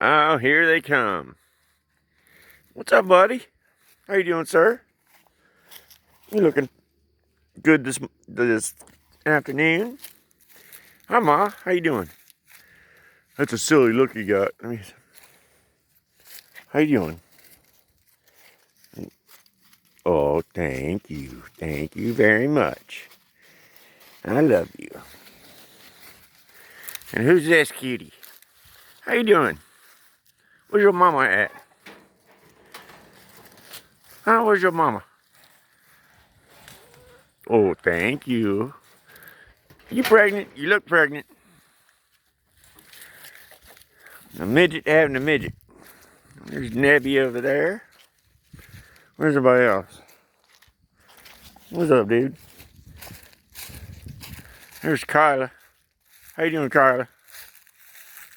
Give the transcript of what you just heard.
Oh, here they come. What's up, buddy? How you doing, sir? You looking good this afternoon? Hi, Ma. How you doing? That's a silly look you got. How you doing? Oh, thank you. Thank you very much. I love you. And who's this cutie? How you doing? Where's your mama at? Huh? Where's your mama? Oh, thank you. You pregnant? You look pregnant. A midget having a midget. There's Nebby over there. Where's everybody else? What's up, dude? There's Kyla. How you doing, Kyla?